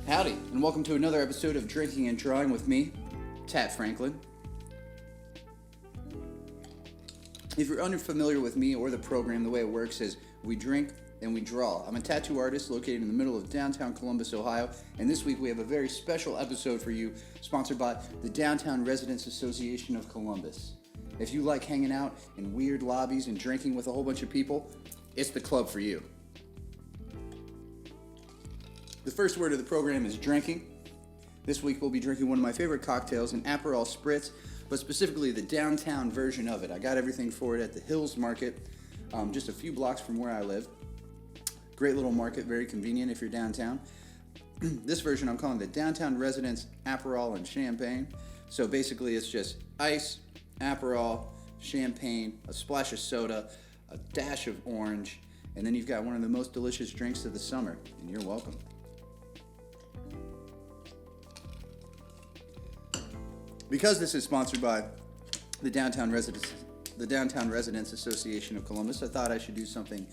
Howdy, and welcome to another episode of Drinking and Drawing with me, Tat Franklin. If you're unfamiliar with me or the program, the way it works is we drink and we draw. I'm a tattoo artist located in the middle of downtown Columbus, Ohio, and this week we have a very special episode for you, sponsored by the Downtown Residents Association of Columbus. If you like hanging out in weird lobbies and drinking with a whole bunch of people, it's the club for you. The first word of the program is drinking. This week we'll be drinking one of my favorite cocktails, an Aperol Spritz, but specifically the downtown version of it. I got everything for it at the Hills Market, just a few blocks from where I live. Great little market, very convenient if you're downtown. This version I'm calling the Downtown Residents Aperol and Champagne. So basically it's just ice, Aperol, champagne, a splash of soda, a dash of orange, and then you've got one of the most delicious drinks of the summer, and you're welcome. Because this is sponsored by the Downtown Residents Association of Columbus, I thought I should do something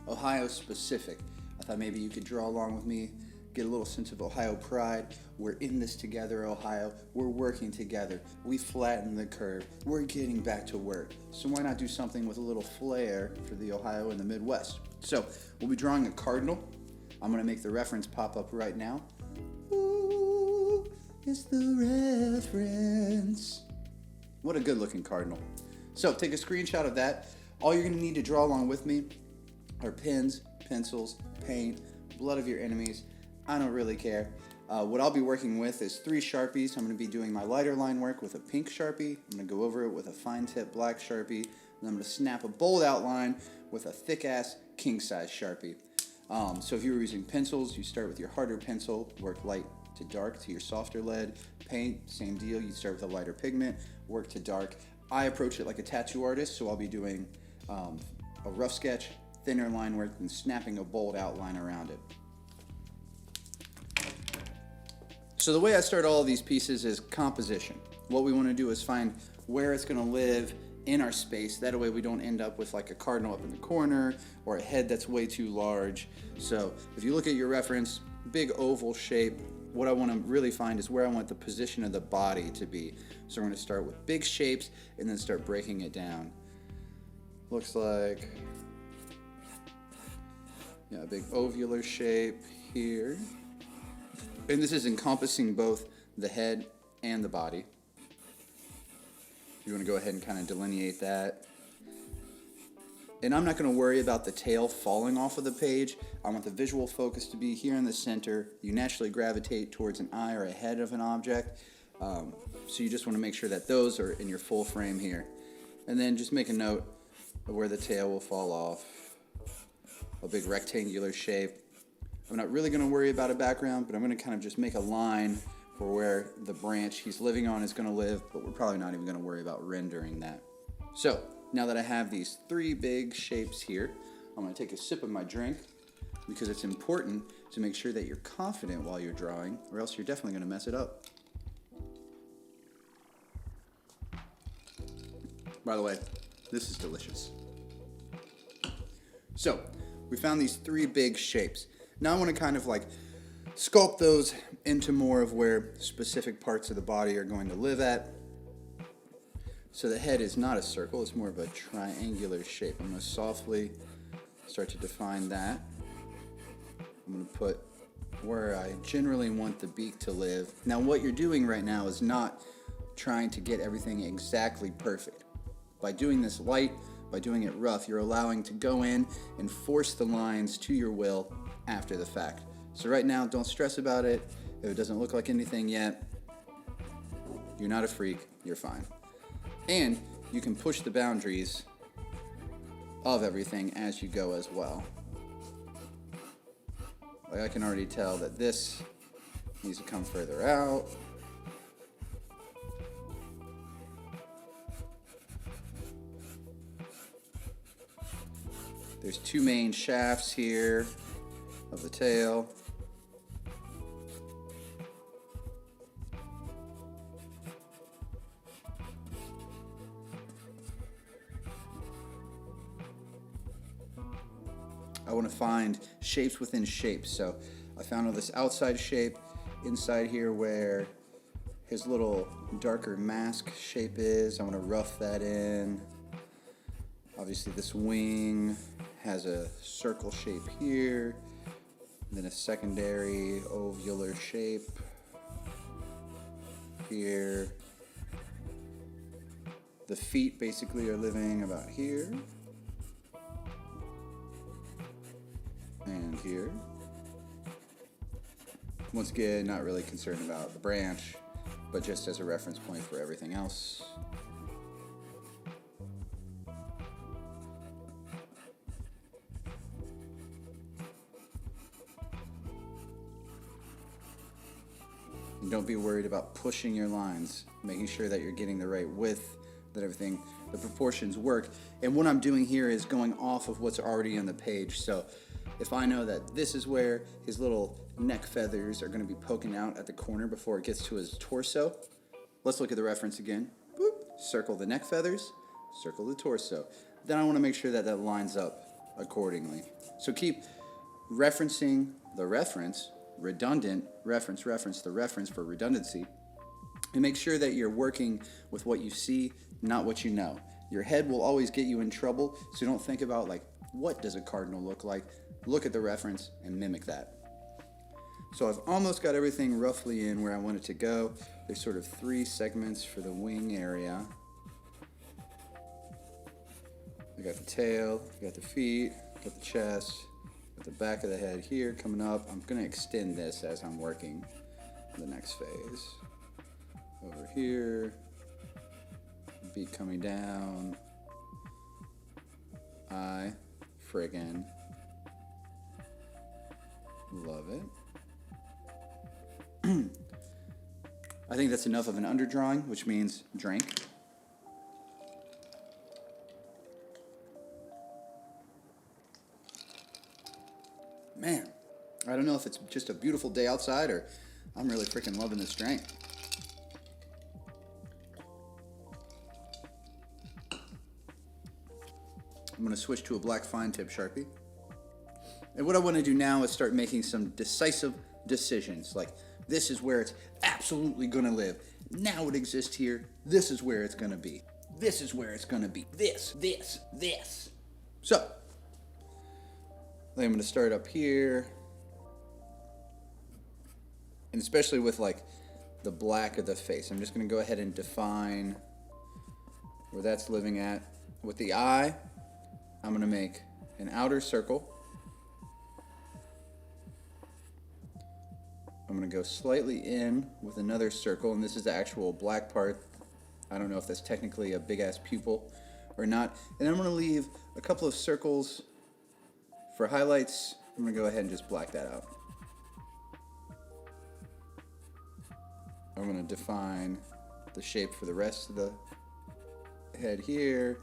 Ohio specific. I thought maybe you could draw along with me, get a little sense of Ohio pride. We're in this together, Ohio. We're working together. We flattened the curve. We're getting back to work. So why not do something with a little flair for the Ohio and the Midwest? So we'll be drawing a cardinal. I'm going to make the reference pop up right now. It's the reference. What a good looking cardinal. So take a screenshot of that. All you're going to need to draw along with me are pens, pencils, paint, blood of your enemies. I don't really care. What I'll be working with is 3 Sharpies. I'm going to be doing my lighter line work with a pink Sharpie. I'm going to go over it with a fine tip black Sharpie. And I'm going to snap a bold outline with a thick ass king size Sharpie. So if you were using pencils, you start with your harder pencil, work light to dark to your softer lead. Paint, same deal. You start with a lighter pigment, work to dark. I approach it like a tattoo artist, so I'll be doing a rough sketch, thinner line work, and snapping a bold outline around it. So the way I start all of these pieces is composition. What we want to do is find where it's going to live in our space. That way we don't end up with like a cardinal up in the corner or a head that's way too large. So if you look at your reference, big oval shape, what I want to really find is where I want the position of the body to be. So we're going to start with big shapes and then start breaking it down. Looks like, a big ovular shape here. And this is encompassing both the head and the body. You want to go ahead and kind of delineate that. And I'm not going to worry about the tail falling off of the page. I want the visual focus to be here in the center. You naturally gravitate towards an eye or a head of an object. So you just want to make sure that those are in your full frame here. And then just make a note of where the tail will fall off. A big rectangular shape. I'm not really going to worry about a background, but I'm going to kind of just make a line for where the branch he's living on is going to live, but we're probably not even going to worry about rendering that. So now that I have these 3 big shapes here, I'm going to take a sip of my drink because it's important to make sure that you're confident while you're drawing, or else you're definitely going to mess it up. By the way, this is delicious. So we found these 3 big shapes. Now I want to kind of like sculpt those into more of where specific parts of the body are going to live at. So the head is not a circle, it's more of a triangular shape. I'm going to softly start to define that. I'm going to put where I generally want the beak to live. Now what you're doing right now is not trying to get everything exactly perfect. By doing this light, by doing it rough, you're allowing to go in and force the lines to your will after the fact. So right now, don't stress about it. If it doesn't look like anything yet, you're not a freak, you're fine. And you can push the boundaries of everything as you go as well. Like I can already tell that this needs to come further out. There's 2 main shafts here of the tail. I want to find shapes within shapes. So I found all this outside shape inside here where his little darker mask shape is. I'm going to rough that in. Obviously this wing has a circle shape here, and then a secondary ovular shape here. The feet basically are living about here and here. Once again, not really concerned about the branch, but just as a reference point for everything else. And don't be worried about pushing your lines, making sure that you're getting the right width, that everything, the proportions work. And what I'm doing here is going off of what's already on the page. So if I know that this is where his little neck feathers are going to be poking out at the corner before it gets to his torso, let's look at the reference again. Boop. Circle the neck feathers, circle the torso. Then I want to make sure that that lines up accordingly. So keep referencing the reference, redundant, reference the reference for redundancy, and make sure that you're working with what you see, not what you know. Your head will always get you in trouble, so don't think about like, what does a cardinal look like? Look at the reference and mimic that. So I've almost got everything roughly in where I want it to go. There's sort of 3 segments for the wing area. I got the tail, I got the feet, got the chest, got the back of the head here coming up. I'm gonna extend this as I'm working the next phase. Over here, beak coming down. I friggin' love it. I think that's enough of an underdrawing, which means drink. Man, I don't know if it's just a beautiful day outside or I'm really freaking loving this drink. I'm going to switch to a black fine tip Sharpie. And what I want to do now is start making some decisive decisions. Like, this is where it's absolutely going to live. Now it exists here. This is where it's going to be. This is where it's going to be. This. So, I'm going to start up here. And especially with like the black of the face, I'm just going to go ahead and define where that's living at. With the eye, I'm going to make an outer circle. I'm going to go slightly in with another circle, and this is the actual black part. I don't know if that's technically a big-ass pupil or not. And I'm going to leave a couple of circles for highlights. I'm going to go ahead and just black that out. I'm going to define the shape for the rest of the head here.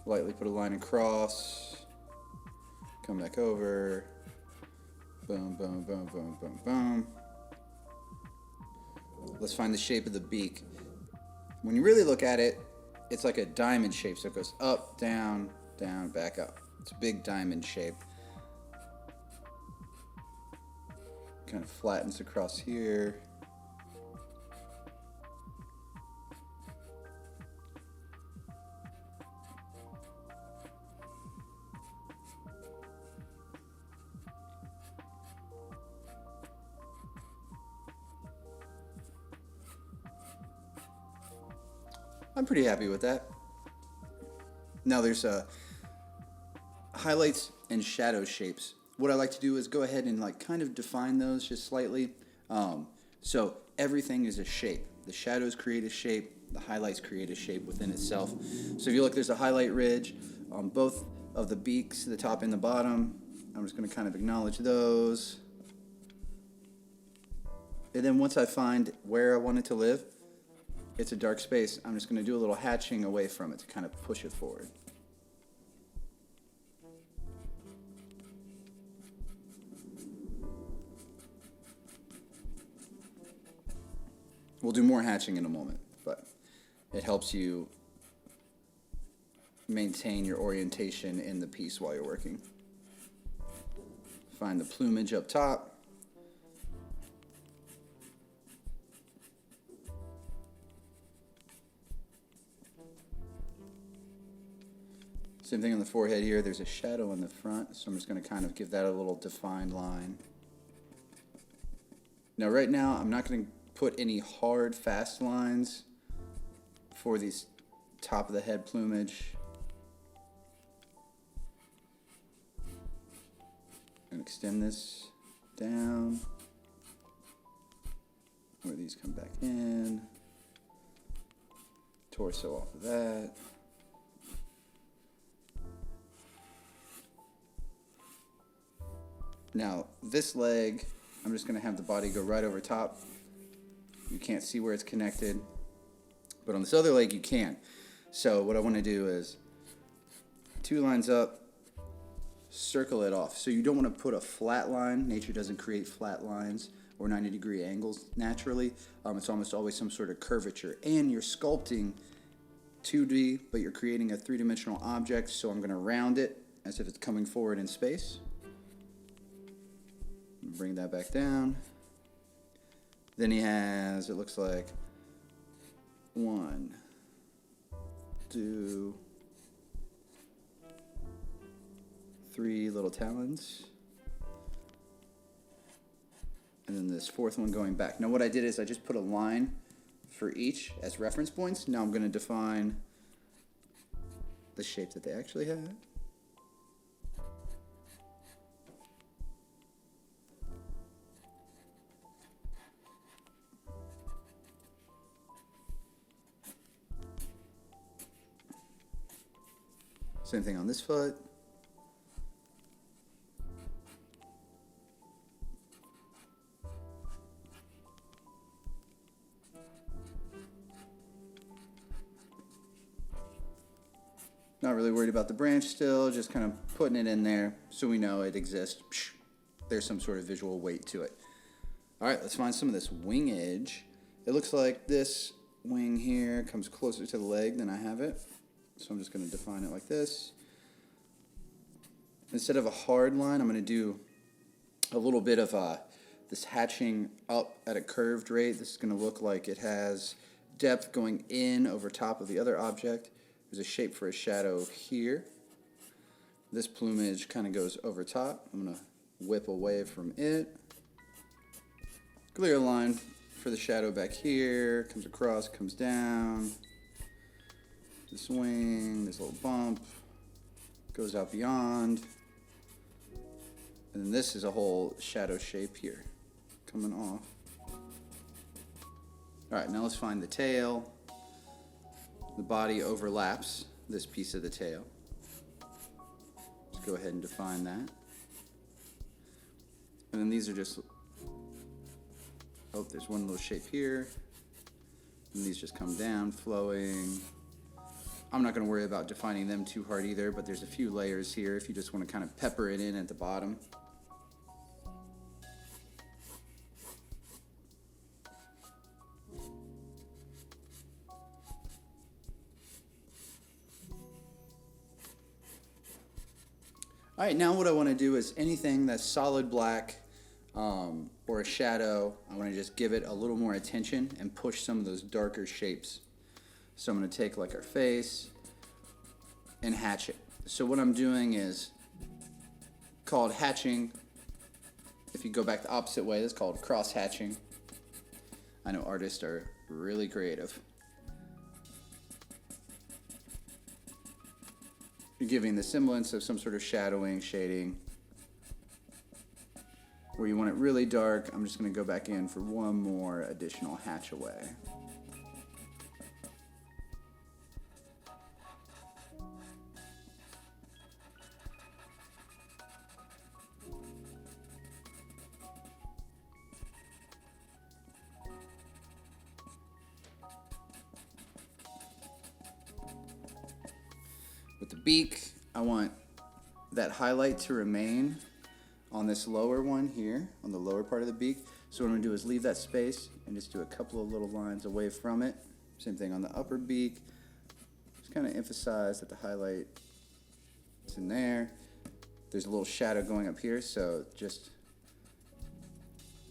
Lightly put a line across. Come back over. Boom, boom, boom, boom, boom, boom. Let's find the shape of the beak. When you really look at it, it's like a diamond shape. So it goes up, down, down, back up. It's a big diamond shape. Kind of flattens across here. I'm pretty happy with that. Now there's highlights and shadow shapes. What I like to do is go ahead and like kind of define those just slightly. So everything is a shape. The shadows create a shape. The highlights create a shape within itself. So if you look, there's a highlight ridge on both of the beaks, the top and the bottom. I'm just going to kind of acknowledge those. And then once I find where I want it to live, it's a dark space. I'm just going to do a little hatching away from it to kind of push it forward. We'll do more hatching in a moment, but it helps you maintain your orientation in the piece while you're working. Find the plumage up top, Same thing on the forehead here. There's a shadow in the front, so I'm just going to kind of give that a little defined line. Now right now, I'm not going to put any hard, fast lines for these top of the head plumage. And extend this down where these come back in. Torso off of that. Now this leg, I'm just going to have the body go right over top. You can't see where it's connected, but on this other leg you can. So what I want to do is 2 lines up, circle it off. So you don't want to put a flat line. Nature doesn't create flat lines or 90-degree angles naturally. It's almost always some sort of curvature. And you're sculpting 2D, but you're creating a 3-dimensional object, so I'm going to round it as if it's coming forward in space. Bring that back down. Then he has, it looks like, 1, 2, 3 little talons. And then this 4th one going back. Now what I did is I just put a line for each as reference points. Now I'm going to define the shape that they actually have. Same thing on this foot. Not really worried about the branch still, just kind of putting it in there so we know it exists. There's some sort of visual weight to it. All right, let's find some of this wing edge. It looks like this wing here comes closer to the leg than I have it. So I'm just going to define it like this. Instead of a hard line, I'm going to do a little bit of this hatching up at a curved rate. This is going to look like it has depth going in over top of the other object. There's a shape for a shadow here. This plumage kind of goes over top. I'm going to whip away from it. Clear line for the shadow back here. Comes across, comes down. This wing, this little bump, goes out beyond. And then this is a whole shadow shape here, coming off. Alright, now let's find the tail. The body overlaps this piece of the tail. Let's go ahead and define that. And then these are just, oh, there's one little shape here. And these just come down, flowing. I'm not going to worry about defining them too hard either, but there's a few layers here if you just want to kind of pepper it in at the bottom. All right, now what I want to do is anything that's solid black or a shadow, I want to just give it a little more attention and push some of those darker shapes. So I'm going to take like our face and hatch it. So what I'm doing is called hatching. If you go back the opposite way, it's called cross hatching. I know artists are really creative. You're giving the semblance of some sort of shadowing, shading. Where you want it really dark, I'm just going to go back in for one more additional hatch away. With the beak, I want that highlight to remain on this lower one here, on the lower part of the beak. So what I'm going to do is leave that space and just do a couple of little lines away from it. Same thing on the upper beak. Just kind of emphasize that the highlight is in there. There's a little shadow going up here, so just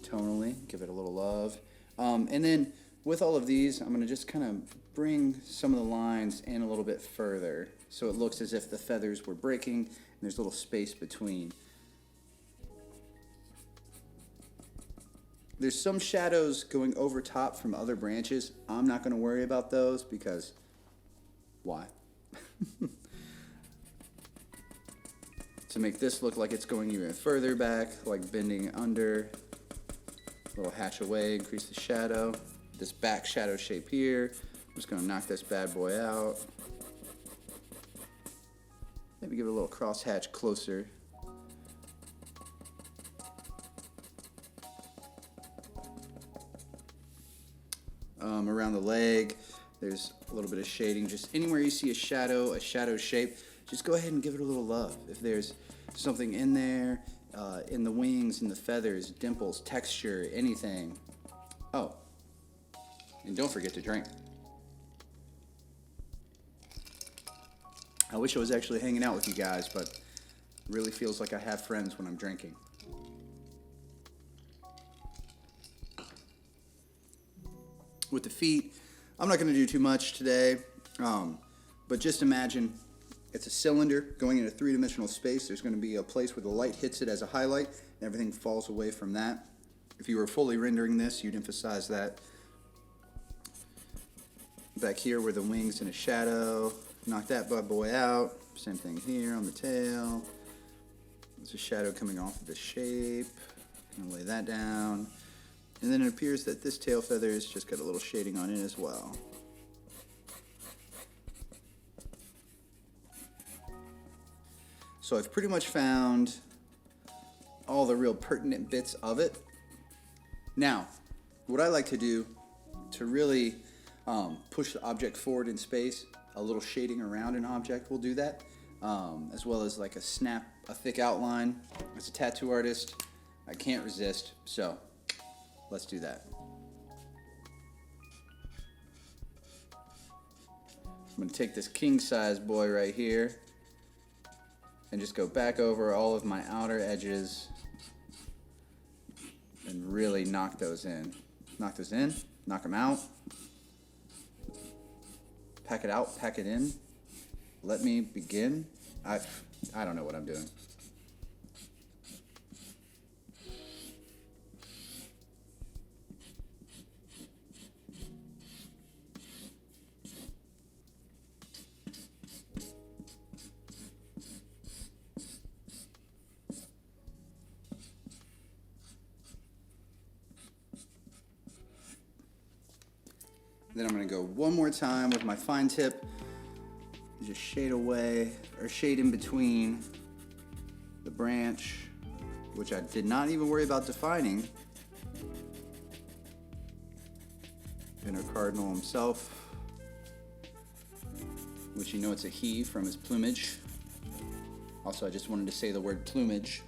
tonally give it a little love. And then with all of these, I'm going to just kind of bring some of the lines in a little bit further. so it looks as if the feathers were breaking and there's a little space between. There's some shadows going over top from other branches. I'm not going to worry about those because why? To make this look like it's going even further back, like bending under, a little hatch away, increase the shadow. This back shadow shape here, I'm just going to knock this bad boy out. Maybe give it a little cross hatch closer. Around the leg, there's a little bit of shading. Just anywhere you see a shadow shape, just go ahead and give it a little love. If there's something in there, in the wings, in the feathers, dimples, texture, anything. Oh, and don't forget to drink. I wish I was actually hanging out with you guys, but it really feels like I have friends when I'm drinking. With the feet, I'm not going to do too much today, but just imagine it's a cylinder going in a three-dimensional space. There's going to be a place where the light hits it as a highlight, and everything falls away from that. If you were fully rendering this, you'd emphasize that. Back here where the wings in a shadow, knock that bad boy out. Same thing here on the tail. There's a shadow coming off of the shape. I'm going to lay that down. And then it appears that this tail feather has just got a little shading on it as well. So I've pretty much found all the real pertinent bits of it. Now, what I like to do to really push the object forward in space, a little shading around an object will do that, as well as like a thick outline. As a tattoo artist, I can't resist, so let's do that. I'm going to take this king size boy right here and just go back over all of my outer edges and really knock those in. Knock those in, knock them out. Pack it out, pack it in. Let me begin. I don't know what I'm doing. Then I'm going to go one more time with my fine tip. Just shade away, or shade in between the branch, which I did not even worry about defining. And our Cardinal himself, which you know it's a he from his plumage. Also, I just wanted to say the word plumage.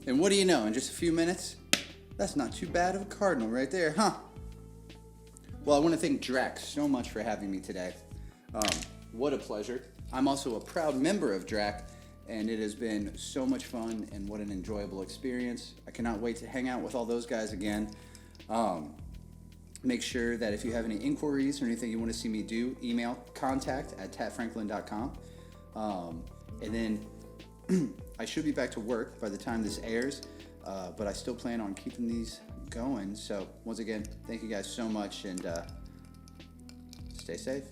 And what do you know, in just a few minutes, that's not too bad of a Cardinal right there, huh? Well, I want to thank D.R.A.C so much for having me today. What a pleasure. I'm also a proud member of D.R.A.C, and it has been so much fun and what an enjoyable experience. I cannot wait to hang out with all those guys again. Make sure that if you have any inquiries or anything you want to see me do, email contact@tatfranklin.com. And then I should be back to work by the time this airs, but I still plan on keeping these going. So once again, thank you guys so much, and stay safe.